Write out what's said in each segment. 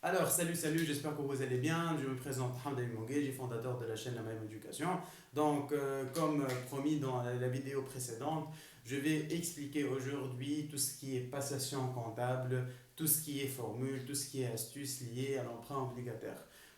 Alors, salut, j'espère que vous allez bien. Je me présente Hamdan Mougué, fondateur de la chaîne La Même Éducation. Donc, comme promis dans la vidéo précédente, je vais expliquer aujourd'hui tout ce qui est passation comptable, tout ce qui est formule, tout ce qui est astuces liées à l'emprunt obligataire.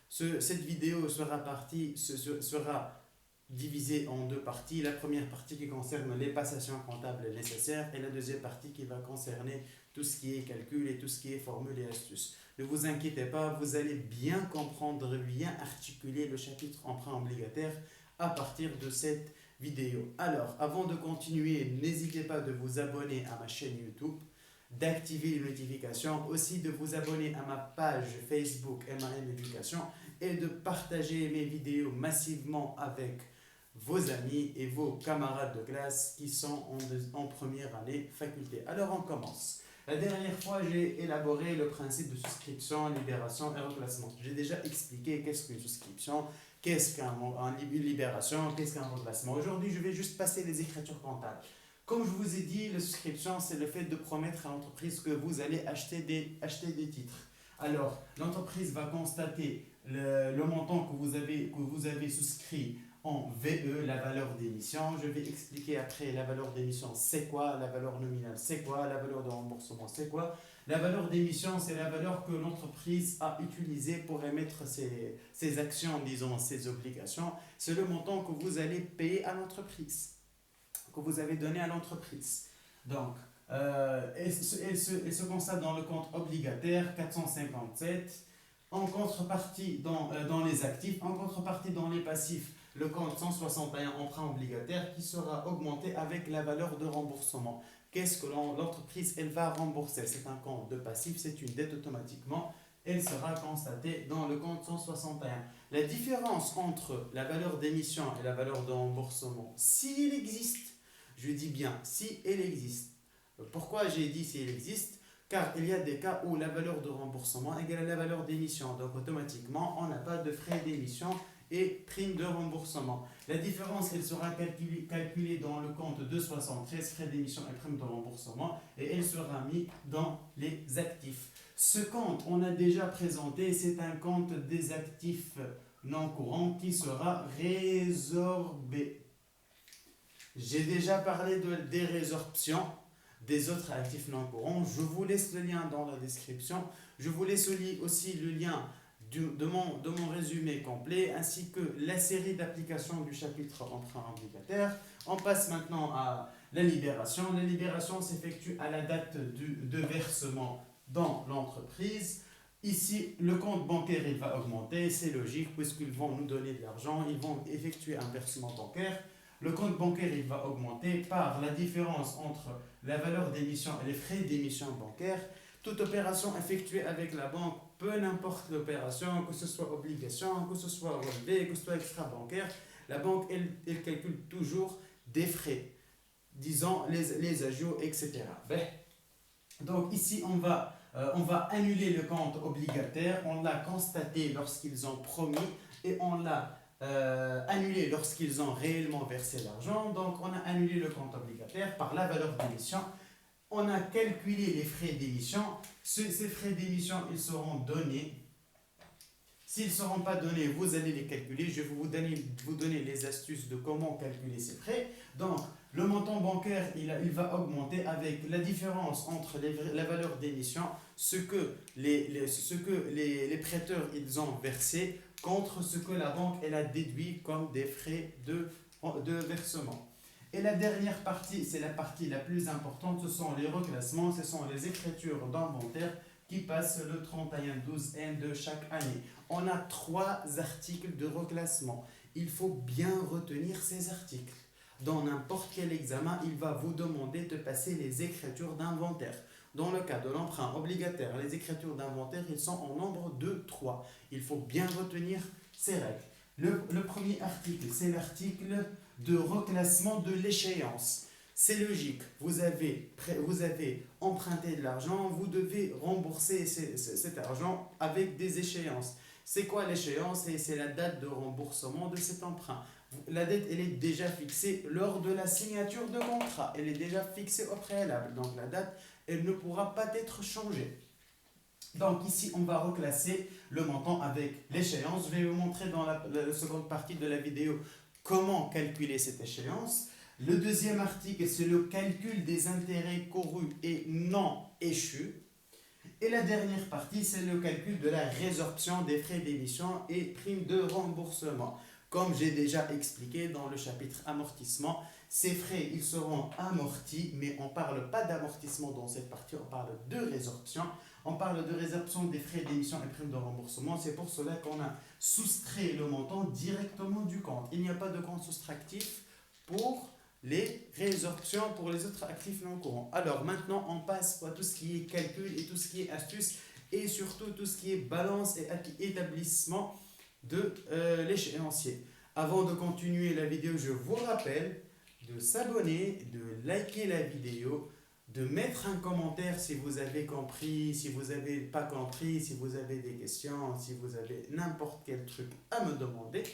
Cette vidéo sera divisée en deux parties. La première partie qui concerne les passations comptables nécessaires et la deuxième partie qui va concerner tout ce qui est calcul et tout ce qui est formule et astuces. Ne vous inquiétez pas, vous allez bien comprendre, bien articuler le chapitre emprunt obligataire à partir de cette vidéo. Alors, avant de continuer, n'hésitez pas de vous abonner à ma chaîne YouTube, d'activer les notifications, aussi de vous abonner à ma page Facebook MAM Éducation et de partager mes vidéos massivement avec vos amis et vos camarades de classe qui sont en première année faculté. Alors on commence. La dernière fois, j'ai élaboré le principe de souscription, libération et reclassement. J'ai déjà expliqué qu'est-ce qu'une souscription, qu'est-ce qu'une libération, qu'est-ce qu'un reclassement. Aujourd'hui, je vais juste passer les écritures comptables. Comme je vous ai dit, la souscription, c'est le fait de promettre à l'entreprise que vous allez acheter des titres. Alors, l'entreprise va constater le montant que vous avez souscrit en VE, la valeur d'émission. Je vais expliquer après la valeur d'émission, c'est quoi, la valeur nominale, c'est quoi, la valeur de remboursement, c'est quoi. La valeur d'émission, c'est la valeur que l'entreprise a utilisée pour émettre ses actions, disons, ses obligations. C'est le montant que vous allez payer à l'entreprise, que vous avez donné à l'entreprise. Donc, elle se constate dans le compte obligataire 457, en contrepartie dans les actifs, en contrepartie dans les passifs, le compte 161 emprunt obligataire qui sera augmenté avec la valeur de remboursement. Qu'est-ce que l'entreprise elle va rembourser? C'est un compte de passif, c'est une dette automatiquement. Elle sera constatée dans le compte 161. La différence entre la valeur d'émission et la valeur de remboursement, s'il existe, je dis bien si elle existe. Pourquoi j'ai dit si elle existe? Car il y a des cas où la valeur de remboursement égale à la valeur d'émission. Donc automatiquement, on n'a pas de frais d'émission et prime de remboursement. La différence, elle sera calculée dans le compte 273, frais d'émission et prime de remboursement, et elle sera mise dans les actifs. Ce compte, on a déjà présenté, c'est un compte des actifs non courants qui sera résorbé. J'ai déjà parlé des résorptions des autres actifs non courants. Je vous laisse le lien dans la description. Je vous laisse aussi le lien de mon résumé complet ainsi que la série d'applications du chapitre emprunt obligataire. On passe maintenant à la libération. La libération s'effectue à la date de versement dans l'entreprise. Ici, le compte bancaire il va augmenter, c'est logique puisqu'ils vont nous donner de l'argent, ils vont effectuer un versement bancaire. Le compte bancaire il va augmenter par la différence entre la valeur d'émission et les frais d'émission bancaire. Toute opération effectuée avec la banque, peu importe l'opération, que ce soit obligation, que ce soit relevé, que ce soit extra-bancaire, la banque elle calcule toujours des frais, disons les ajouts, etc. Donc ici, on va annuler le compte obligataire. On l'a constaté lorsqu'ils ont promis et on l'a annulé lorsqu'ils ont réellement versé l'argent. Donc on a annulé le compte obligataire par la valeur d'émission. On a calculé les frais d'émission. Ces frais d'émission, ils seront donnés. S'ils ne seront pas donnés, vous allez les calculer. Je vais vous donner les astuces de comment calculer ces frais. Donc, le montant bancaire, il va augmenter avec la différence entre la valeur d'émission, ce que les prêteurs ils ont versé, contre ce que la banque elle a déduit comme des frais de versement. Et la dernière partie, c'est la partie la plus importante, ce sont les reclassements, ce sont les écritures d'inventaire qui passent le 31-12N de chaque année. On a 3 articles de reclassement. Il faut bien retenir ces articles. Dans n'importe quel examen, il va vous demander de passer les écritures d'inventaire. Dans le cas de l'emprunt obligataire, les écritures d'inventaire, ils sont en nombre de 3. Il faut bien retenir ces règles. Le premier article, c'est l'article de reclassement de l'échéance. C'est logique, vous avez emprunté de l'argent, vous devez rembourser cet argent avec des échéances. C'est quoi l'échéance? C'est la date de remboursement de cet emprunt. La dette, elle est déjà fixée lors de la signature de contrat. Elle est déjà fixée au préalable. Donc la date, elle ne pourra pas être changée. Donc ici, on va reclasser le montant avec l'échéance. Je vais vous montrer dans la seconde partie de la vidéo comment calculer cette échéance. Le deuxième article, c'est le calcul des intérêts courus et non échus. Et la dernière partie, c'est le calcul de la résorption des frais d'émission et primes de remboursement. Comme j'ai déjà expliqué dans le chapitre amortissement, ces frais, ils seront amortis, mais on ne parle pas d'amortissement dans cette partie, on parle de résorption. On parle de résorption des frais d'émission et primes de remboursement. C'est pour cela qu'on a soustrait le montant directement du compte. Il n'y a pas de compte soustractif pour les résorptions pour les autres actifs non courants. Alors maintenant, on passe à tout ce qui est calcul et tout ce qui est astuce et surtout tout ce qui est balance et établissement de l'échéancier. Avant de continuer la vidéo, je vous rappelle de s'abonner, de liker la vidéo, de mettre un commentaire si vous avez compris, si vous n'avez pas compris, si vous avez des questions, si vous avez n'importe quel truc à me demander.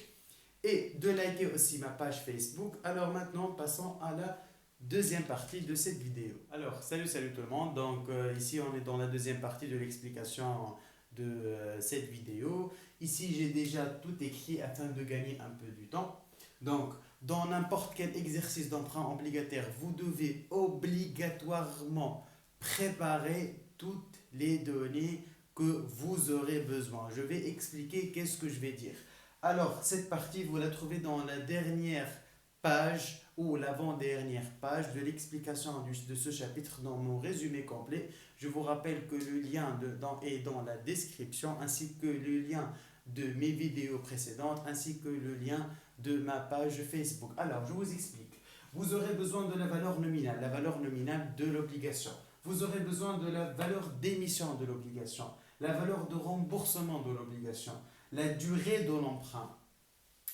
Et de liker aussi ma page Facebook. Alors maintenant, passons à la deuxième partie de cette vidéo. Alors, salut tout le monde. Donc ici, on est dans la deuxième partie de l'explication de cette vidéo. Ici, j'ai déjà tout écrit afin de gagner un peu du temps. Donc, dans n'importe quel exercice d'emprunt obligataire, vous devez obligatoirement préparer toutes les données que vous aurez besoin. Je vais expliquer qu'est-ce que je vais dire. Alors, cette partie, vous la trouvez dans la dernière page ou l'avant-dernière page de l'explication de ce chapitre dans mon résumé complet. Je vous rappelle que le lien est dans la description, ainsi que le lien de mes vidéos précédentes, ainsi que le lien de ma page Facebook. Alors, je vous explique. Vous aurez besoin de la valeur nominale de l'obligation. Vous aurez besoin de la valeur d'émission de l'obligation, la valeur de remboursement de l'obligation, la durée de l'emprunt,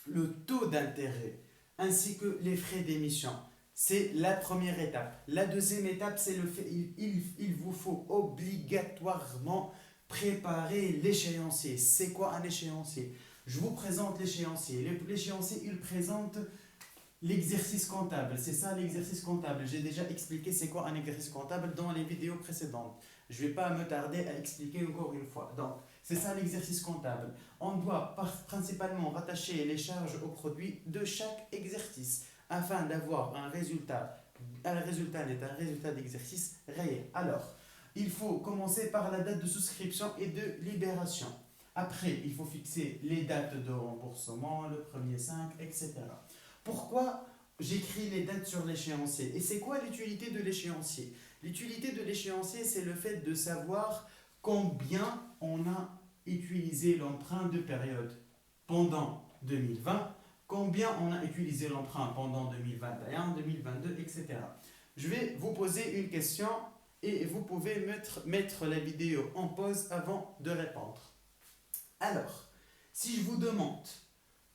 le taux d'intérêt, ainsi que les frais d'émission. C'est la première étape. La deuxième étape, c'est le fait, il vous faut obligatoirement préparer l'échéancier. C'est quoi un échéancier? Je vous présente l'échéancier. L'échéancier, il présente l'exercice comptable. C'est ça l'exercice comptable. J'ai déjà expliqué c'est quoi un exercice comptable dans les vidéos précédentes. Je ne vais pas me tarder à expliquer encore une fois. Donc, c'est ça l'exercice comptable. On doit principalement rattacher les charges au produit de chaque exercice afin d'avoir un résultat. Un résultat net, un résultat d'exercice réel. Alors, il faut commencer par la date de souscription et de libération. Après, il faut fixer les dates de remboursement, le premier 5, etc. Pourquoi j'écris les dates sur l'échéancier? Et c'est quoi l'utilité de l'échéancier? L'utilité de l'échéancier, c'est le fait de savoir combien on a utilisé l'emprunt de période pendant 2020, combien on a utilisé l'emprunt pendant 2021, 2022, etc. Je vais vous poser une question et vous pouvez mettre la vidéo en pause avant de répondre. Alors, si je vous demande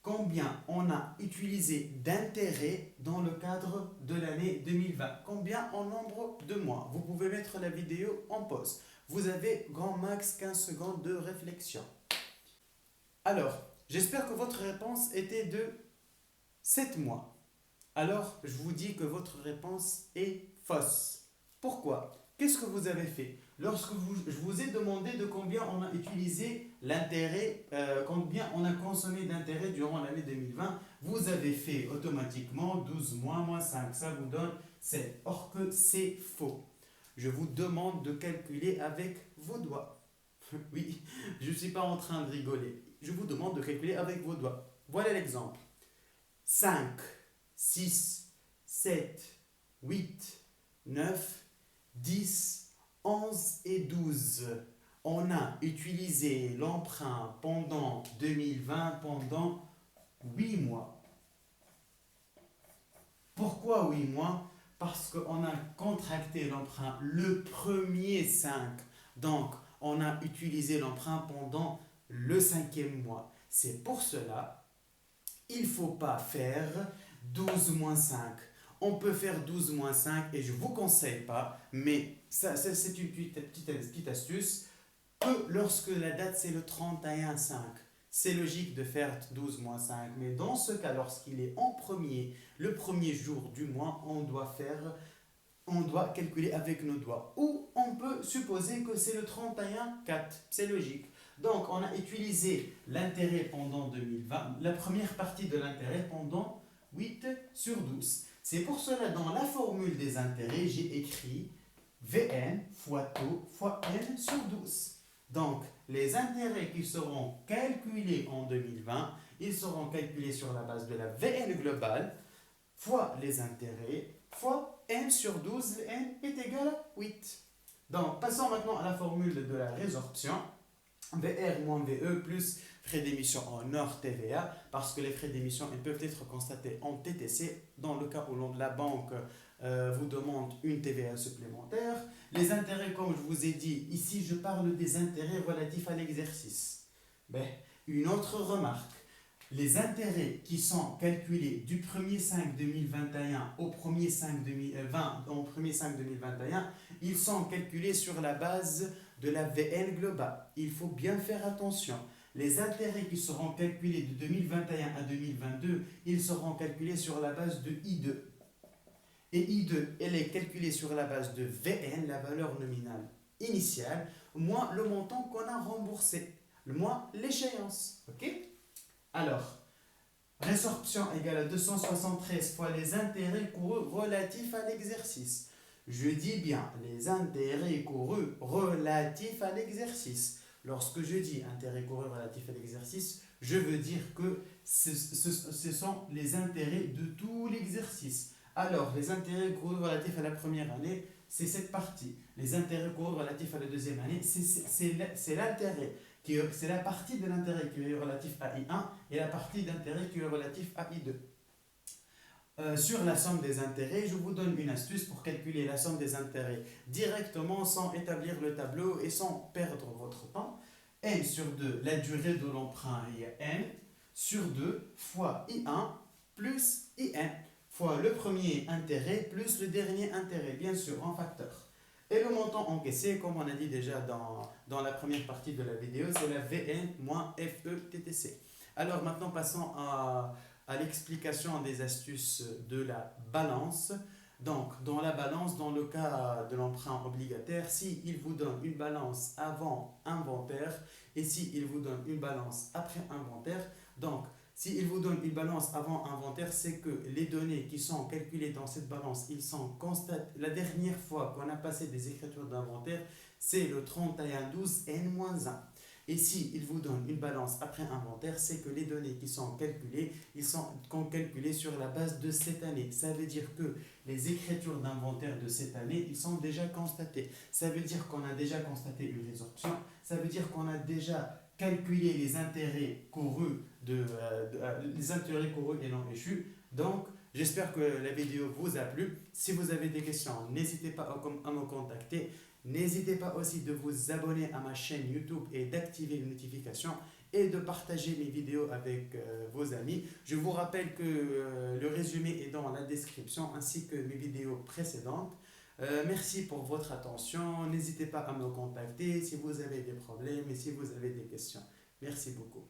combien on a utilisé d'intérêt dans le cadre de l'année 2020, combien en nombre de mois, vous pouvez mettre la vidéo en pause. Vous avez grand max 15 secondes de réflexion. Alors, j'espère que votre réponse était de 7 mois. Alors, je vous dis que votre réponse est fausse. Pourquoi? Qu'est-ce que vous avez fait? Je vous ai demandé de combien on a utilisé l'intérêt, combien on a consommé d'intérêt durant l'année 2020, vous avez fait automatiquement 12 mois moins 5. Ça vous donne 7. Or que c'est faux. Je vous demande de calculer avec vos doigts. Oui, je ne suis pas en train de rigoler. Je vous demande de calculer avec vos doigts. Voilà l'exemple. 5, 6, 7, 8, 9, 10, 11 et 12. On a utilisé l'emprunt pendant 2020 pendant 8 mois. Pourquoi 8 mois? Parce qu'on a contracté l'emprunt le premier 5. Donc, on a utilisé l'emprunt pendant le 5e mois. C'est pour cela, il ne faut pas faire 12 moins 5. On peut faire 12 moins 5 et je ne vous conseille pas, mais ça c'est une petite astuce, que lorsque la date c'est le 31-5, c'est logique de faire 12 moins 5. Mais dans ce cas, lorsqu'il est le premier jour du mois, on doit faire on doit calculer avec nos doigts. Ou on peut supposer que c'est le 31,4. C'est logique. Donc, on a utilisé l'intérêt pendant 2020, la première partie de l'intérêt pendant 8/12. C'est pour cela, dans la formule des intérêts, j'ai écrit Vn fois taux fois n/12. Donc, les intérêts qui seront calculés en 2020, ils seront calculés sur la base de la Vn globale fois les intérêts fois n/12. Le n est égal à 8. Donc, passons maintenant à la formule de la résorption. VR moins VE plus frais d'émission en hors TVA, parce que les frais d'émission ils peuvent être constatés en TTC dans le cas où la banque vous demande une TVA supplémentaire. Les intérêts, comme je vous ai dit, ici je parle des intérêts relatifs à l'exercice. Ben, une autre remarque, les intérêts qui sont calculés du 1er 5 2021 au 1er 5 2020, au 1er 5 2021, ils sont calculés sur la base de la VN globale. Il faut bien faire attention. Les intérêts qui seront calculés de 2021 à 2022, ils seront calculés sur la base de I2. Et I2, elle est calculée sur la base de VN, la valeur nominale initiale, moins le montant qu'on a remboursé, moins l'échéance. Ok? Alors, résorption égale à 273 fois les intérêts courus relatifs à l'exercice. Je dis bien les intérêts courus relatifs à l'exercice. Lorsque je dis intérêts courus relatifs à l'exercice, je veux dire que ce sont les intérêts de tout l'exercice. Alors, les intérêts courus relatifs à la première année, c'est cette partie. Les intérêts courus relatifs à la deuxième année, c'est l'intérêt. C'est la partie de l'intérêt qui est relatif à I1 et la partie d'intérêt qui est relatif à I2. Sur la somme des intérêts, je vous donne une astuce pour calculer la somme des intérêts directement sans établir le tableau et sans perdre votre temps. N sur 2, la durée de l'emprunt est N sur 2 fois I1 plus IN fois le premier intérêt plus le dernier intérêt, bien sûr, en facteur. Et le montant encaissé, comme on a dit déjà dans la première partie de la vidéo, c'est la VN moins FETTC. Alors maintenant, passons à l'explication des astuces de la balance. Donc, dans la balance, dans le cas de l'emprunt obligataire, s'il vous donne une balance avant inventaire et s'il vous donne une balance après inventaire, donc, s'il vous donne une balance avant inventaire, c'est que les données qui sont calculées dans cette balance, ils sont constatés. La dernière fois qu'on a passé des écritures d'inventaire, c'est le 31/12 N-1. Et s'il vous donne une balance après inventaire, c'est que les données qui sont calculées, ils sont calculées sur la base de cette année. Ça veut dire que les écritures d'inventaire de cette année, ils sont déjà constatées. Ça veut dire qu'on a déjà constaté une résorption. Ça veut dire qu'on a déjà calculé les intérêts courus les intérêts courus et non échus. Donc, j'espère que la vidéo vous a plu. Si vous avez des questions, n'hésitez pas à me contacter. N'hésitez pas aussi de vous abonner à ma chaîne YouTube et d'activer les notifications et de partager mes vidéos avec vos amis. Je vous rappelle que le résumé est dans la description ainsi que mes vidéos précédentes. Merci pour votre attention. N'hésitez pas à me contacter si vous avez des problèmes et si vous avez des questions. Merci beaucoup.